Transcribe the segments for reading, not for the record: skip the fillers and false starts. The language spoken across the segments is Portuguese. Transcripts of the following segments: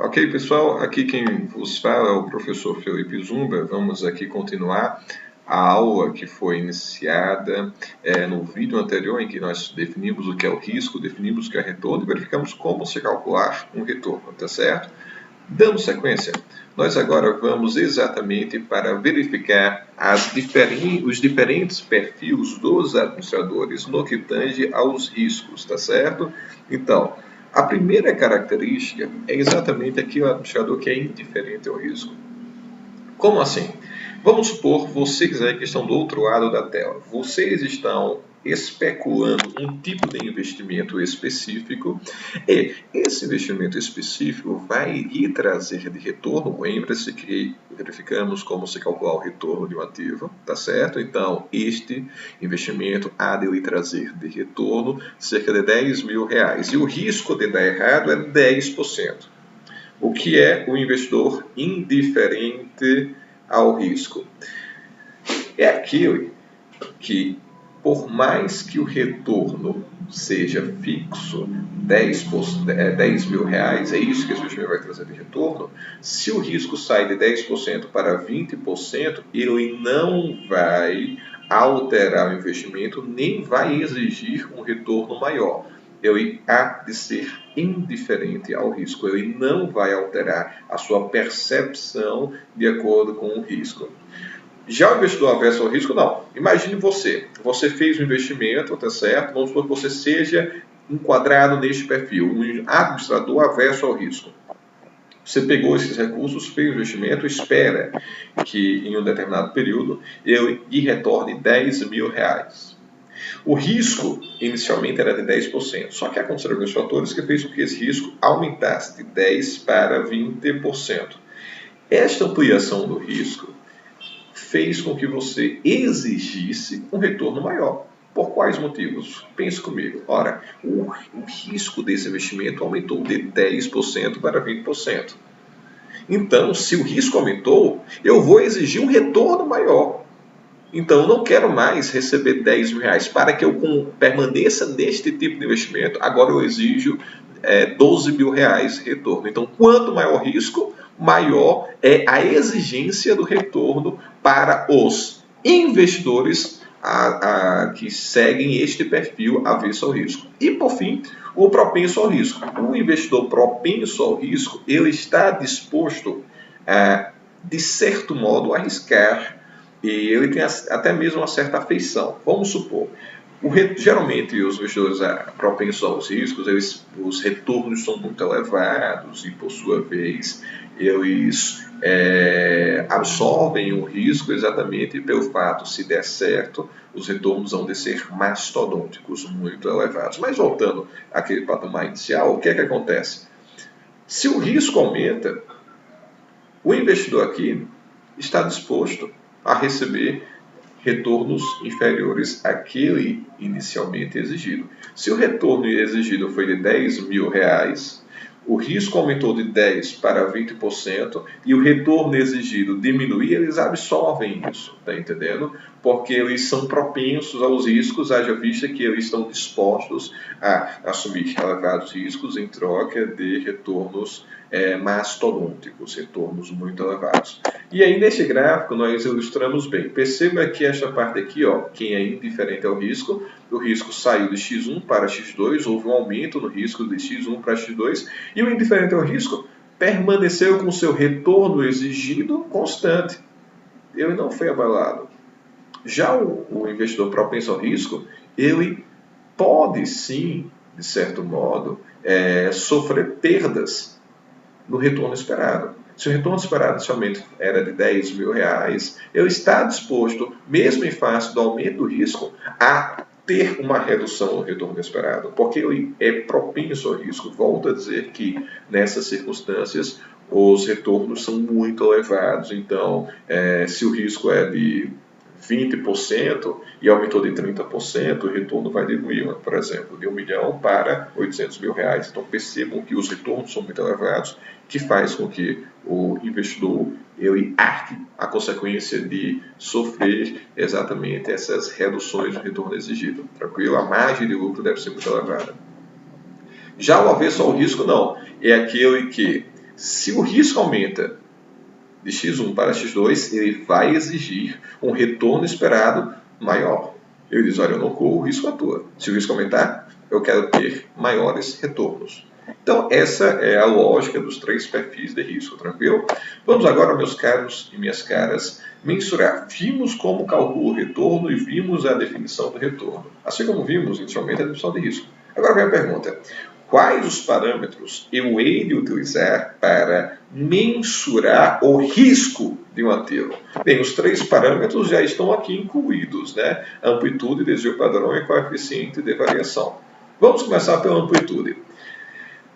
Ok, pessoal, aqui quem vos fala é o professor Felipe Zumba. Vamos aqui continuar a aula que foi iniciada no vídeo anterior, em que nós definimos o que é o risco, definimos o que é retorno e verificamos como se calcular um retorno, tá certo? Dando sequência, nós agora vamos exatamente para verificar os diferentes perfis dos administradores no que tange aos riscos, tá certo? Então, a primeira característica é exatamente aquele administrador que é indiferente ao risco. Como assim? Vamos supor vocês aí que estão do outro lado da tela. Vocês estão especulando um tipo de investimento específico e esse investimento específico vai lhe trazer de retorno. Lembre-se que verificamos como se calcular o retorno de um ativo, tá certo? Então, este investimento há de lhe trazer de retorno cerca de R$10.000 e o risco de dar errado é 10%. O que é o investidor indiferente ao risco? É aquele que, por mais que o retorno seja fixo, R$10.000, é isso que esse investimento vai trazer de retorno, se o risco sai de 10% para 20%, ele não vai alterar o investimento, nem vai exigir um retorno maior. Ele há de ser indiferente ao risco, ele não vai alterar a sua percepção de acordo com o risco. Já o investidor averso ao risco, não. Imagine você fez um investimento, tá certo? Vamos supor que você seja enquadrado neste perfil, um administrador averso ao risco. Você pegou esses recursos, fez o investimento, espera que em um determinado período ele lhe retorne R$10.000. O risco inicialmente era de 10%, só que aconteceram alguns fatores que fez com que esse risco aumentasse de 10% para 20%. Esta ampliação do risco fez com que você exigisse um retorno maior. Por quais motivos? Pense comigo. Ora, o risco desse investimento aumentou de 10% para 20%. Então, se o risco aumentou, eu vou exigir um retorno maior. Então, eu não quero mais receber R$10.000. Para que eu permaneça neste tipo de investimento, agora eu exijo R$12.000 retorno. Então, quanto maior o risco, maior é a exigência do retorno para os investidores que seguem este perfil avesso ao risco. E, por fim, o propenso ao risco. O investidor propenso ao risco, ele está disposto a, de certo modo, arriscar, e ele tem até mesmo uma certa afeição. Vamos supor, geralmente os investidores propensos aos riscos, os retornos são muito elevados e, por sua vez, eles absorvem o risco exatamente pelo fato, se der certo, os retornos vão de ser mastodônticos, muito elevados. Mas voltando àquele patamar inicial, o que é que acontece? Se o risco aumenta, o investidor aqui está disposto a receber retornos inferiores àquele inicialmente exigido. Se o retorno exigido foi de R$10.000, o risco aumentou de 10% para 20% e o retorno exigido diminuiu, eles absorvem isso, tá entendendo? Porque eles são propensos aos riscos, haja vista que eles estão dispostos a assumir elevados riscos em troca de retornos mastodônticos, retornos muito elevados. E aí, nesse gráfico, nós ilustramos bem. Perceba que esta parte aqui, ó, quem é indiferente ao risco, o risco saiu de x1 para x2, houve um aumento no risco de x1 para x2, e o indiferente ao risco permaneceu com seu retorno exigido constante. Ele não foi abalado. Já o investidor propenso ao risco, ele pode sim, de certo modo, sofrer perdas no retorno esperado. Se o retorno esperado inicialmente era de R$10.000, ele está disposto, mesmo em face do aumento do risco, a ter uma redução no retorno esperado, porque ele é propenso ao risco. Volto a dizer que, nessas circunstâncias, os retornos são muito elevados. Então, se o risco é de 20% e aumentou de 30%, o retorno vai diminuir, por exemplo, de R$1 milhão para R$800.000. Então percebam que os retornos são muito elevados, que faz com que o investidor ele arque a consequência de sofrer exatamente essas reduções do retorno exigido. Tranquilo? A margem de lucro deve ser muito elevada. Já o avesso ao risco, não. É aquele que, Se o risco aumenta de x1 para x2, ele vai exigir um retorno esperado maior. Ele diz, olha, eu não corro, o risco atua. Se o risco aumentar, eu quero ter maiores retornos. Então, essa é a lógica dos 3 perfis de risco, tranquilo? Vamos agora, meus caros e minhas caras, mensurar. Vimos como calcula o retorno e vimos a definição do retorno. Assim como vimos, inicialmente, a definição de risco. Agora vem a pergunta. Quais os parâmetros eu hei de utilizar para mensurar o risco de um ativo? Bem, os 3 parâmetros já estão aqui incluídos, né? Amplitude, desvio padrão e coeficiente de variação. Vamos começar pela amplitude.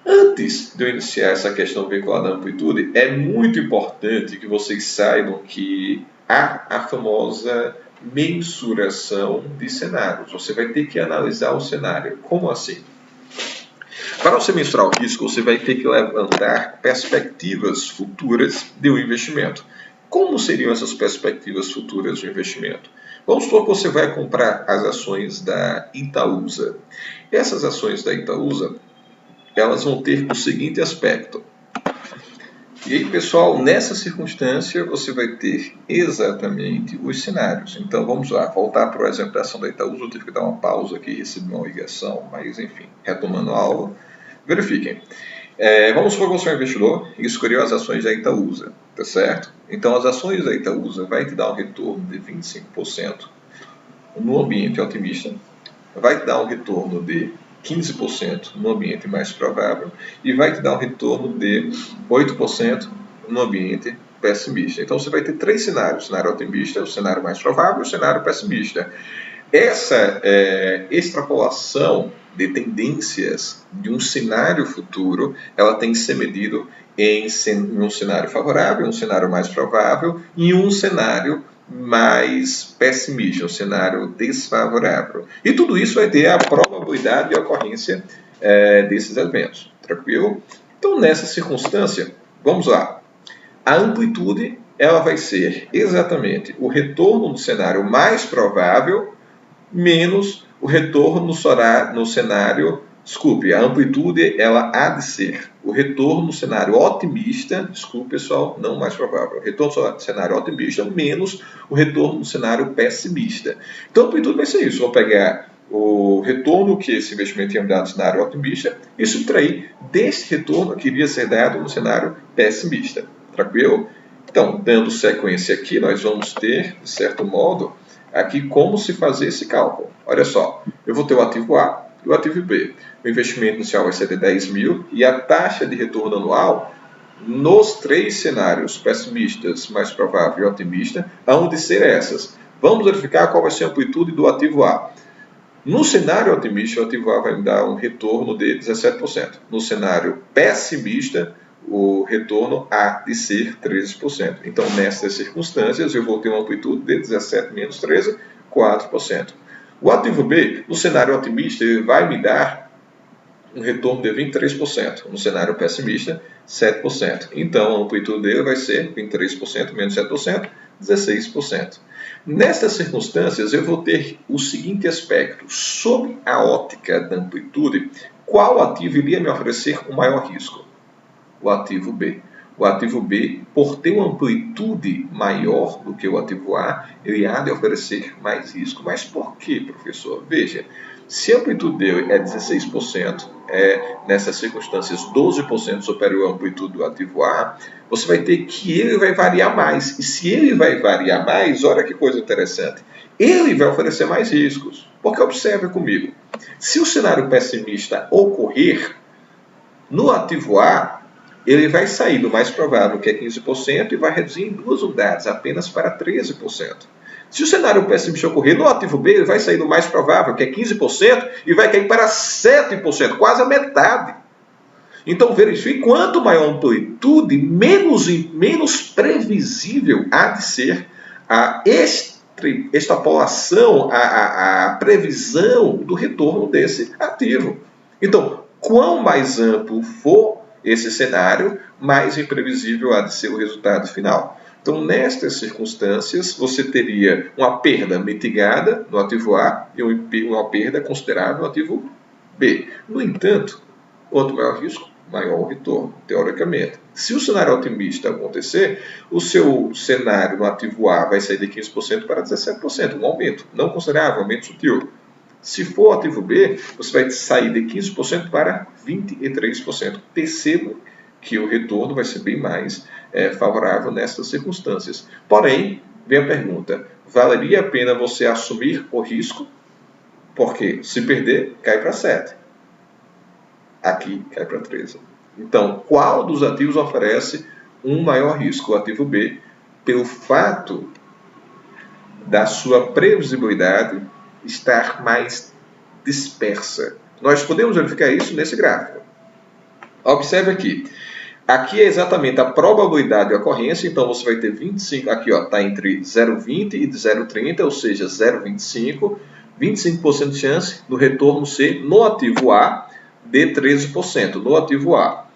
Antes de eu iniciar essa questão vinculada à amplitude, é muito importante que vocês saibam que há a famosa mensuração de cenários. Você vai ter que analisar o cenário. Como assim? Para você mensurar o risco, você vai ter que levantar perspectivas futuras de um investimento. Como seriam essas perspectivas futuras de um investimento? Vamos supor que você vai comprar as ações da Itaúsa. Essas ações da Itaúsa, elas vão ter o seguinte aspecto. E aí, pessoal, nessa circunstância, você vai ter exatamente os cenários. Então, vamos lá, voltar para o exemplo da ação da Itaúsa. Eu tive que dar uma pausa aqui, recebi uma ligação, mas enfim, retomando a aula. Verifiquem. Vamos supor que você é um investidor e escolheu as ações da Itaúsa, tá certo? Então, as ações da Itaúsa vai te dar um retorno de 25% no ambiente otimista, vai te dar um retorno de 15% no ambiente mais provável e vai te dar um retorno de 8% no ambiente pessimista. Então, você vai ter 3 cenários: o cenário otimista, o cenário mais provável e o cenário pessimista. Essa extrapolação de tendências de um cenário futuro, ela tem que ser medido em um cenário favorável, um cenário mais provável e um cenário mais pessimista, um cenário desfavorável. E tudo isso vai ter a probabilidade de ocorrência desses eventos. Tranquilo? Então, nessa circunstância, vamos lá. A amplitude, ela vai ser exatamente o retorno do cenário mais provável menos o retorno no cenário, desculpe, a amplitude ela há de ser o retorno no cenário otimista, desculpe pessoal, não mais provável, o retorno no cenário otimista menos o retorno no cenário pessimista. Então a amplitude vai ser isso, vou pegar o retorno que esse investimento ia me dar no cenário otimista e subtrair desse retorno que iria ser dado no cenário pessimista. Tranquilo? Então, dando sequência aqui, nós vamos ter, de certo modo, aqui como se fazer esse cálculo. Olha só, eu vou ter o ativo A e o ativo B. O investimento inicial vai ser de 10 mil e a taxa de retorno anual nos 3 cenários pessimistas, mais provável e otimista, hão de ser essas. Vamos verificar qual vai ser a amplitude do ativo A. No cenário otimista, o ativo A vai me dar um retorno de 17%. No cenário pessimista, o retorno há de ser 13%. Então, nessas circunstâncias, eu vou ter uma amplitude de 17 menos 13, 4%. O ativo B, no cenário otimista, ele vai me dar um retorno de 23%. No cenário pessimista, 7%. Então, a amplitude dele vai ser 23% menos 7%, 16%. Nestas circunstâncias, eu vou ter o seguinte aspecto. Sob a ótica da amplitude, qual ativo iria me oferecer o maior risco? O ativo B. O ativo B, por ter uma amplitude maior do que o ativo A, ele há de oferecer mais risco. Mas por quê, professor? Veja, se a amplitude dele é 16%, nessas circunstâncias 12% superior à amplitude do ativo A, você vai ter que ele vai variar mais. E se ele vai variar mais, olha que coisa interessante, ele vai oferecer mais riscos. Porque observe comigo, se o cenário pessimista ocorrer, no ativo A, ele vai sair do mais provável, que é 15%, e vai reduzir em 2 unidades, apenas para 13%. Se o cenário pessimista ocorrer no ativo B, ele vai sair do mais provável, que é 15%, e vai cair para 7%, quase a metade. Então, verifique, quanto maior a amplitude, menos previsível há de ser a extrapolação, a previsão do retorno desse ativo. Então, quanto mais amplo for esse cenário, mais imprevisível há de ser o resultado final. Então, nestas circunstâncias, você teria uma perda mitigada no ativo A e uma perda considerável no ativo B. No entanto, quanto maior o risco, maior o retorno, teoricamente. Se o cenário otimista acontecer, o seu cenário no ativo A vai sair de 15% para 17%, um aumento não considerável, um aumento sutil. Se for o ativo B, você vai sair de 15% para 23%. Perceba que o retorno vai ser bem mais favorável nessas circunstâncias. Porém, vem a pergunta, valeria a pena você assumir o risco? Porque se perder, cai para 7. Aqui cai para 13. Então, qual dos ativos oferece um maior risco? O ativo B, pelo fato da sua previsibilidade estar mais dispersa. Nós podemos verificar isso nesse gráfico. Observe aqui. Aqui é exatamente a probabilidade de ocorrência, então você vai ter 25, aqui está entre 0,20 e 0,30, ou seja, 0,25, 25% de chance do retorno ser no ativo A de 13%, no ativo A.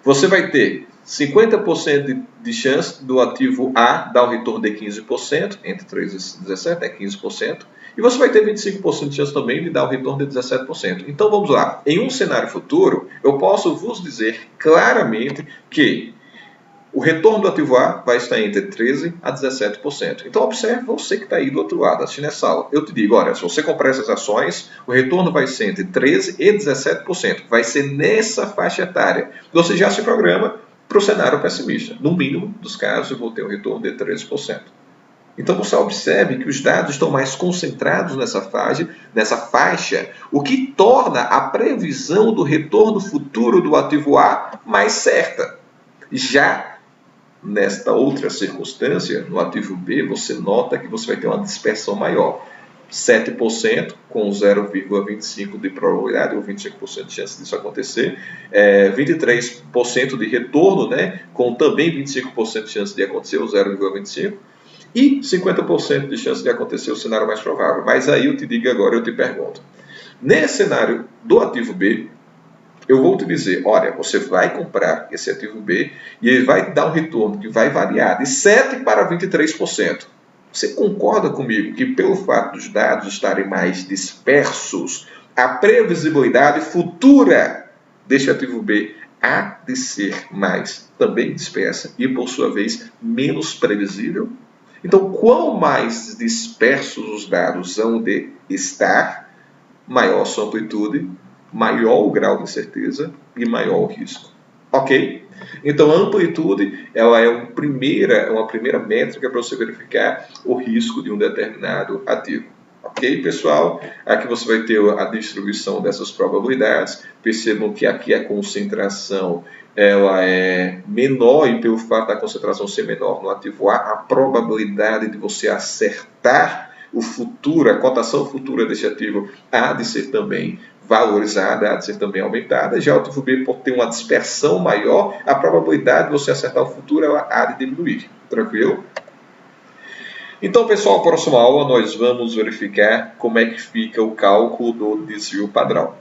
Você vai ter 50% de chance do ativo A dar um retorno de 15%, entre 13 e 17 é 15%, e você vai ter 25% de chance também de dar um retorno de 17%. Então vamos lá, em um cenário futuro, eu posso vos dizer claramente que o retorno do ativo A vai estar entre 13% a 17%. Então observe você que está aí do outro lado, assistindo essa aula. Eu te digo, olha, se você comprar essas ações, o retorno vai ser entre 13% e 17%. Vai ser nessa faixa etária. Você já se programa para o cenário pessimista. No mínimo dos casos, eu vou ter um retorno de 13%. Então você observe que os dados estão mais concentrados nessa faixa, o que torna a previsão do retorno futuro do ativo A mais certa. Já nesta outra circunstância, no ativo B, você nota que você vai ter uma dispersão maior. 7% com 0,25% de probabilidade, ou 25% de chance disso acontecer, 23% de retorno, né, com também 25% de chance de acontecer, ou 0,25%, e 50% de chance de acontecer o cenário mais provável. Mas aí eu te digo agora, eu te pergunto, nesse cenário do ativo B, eu vou te dizer, olha, você vai comprar esse ativo B e ele vai dar um retorno que vai variar de 7% para 23%. Você concorda comigo que pelo fato dos dados estarem mais dispersos, a previsibilidade futura deste ativo B há de ser mais também dispersa e, por sua vez, menos previsível? Então, quanto mais dispersos os dados hão de estar, maior sua amplitude, maior o grau de certeza e maior o risco. Ok? Então, a amplitude ela é uma primeira métrica para você verificar o risco de um determinado ativo. Ok, pessoal? Aqui você vai ter a distribuição dessas probabilidades. Percebam que aqui a concentração ela é menor e pelo fato da concentração ser menor no ativo A, a probabilidade de você acertar o futuro, a cotação futura desse ativo há de ser também valorizada, há de ser também aumentada. Já o ativo B, por ter uma dispersão maior, a probabilidade de você acertar o futuro ela há de diminuir. Tranquilo? Então, pessoal, na próxima aula nós vamos verificar como é que fica o cálculo do desvio padrão.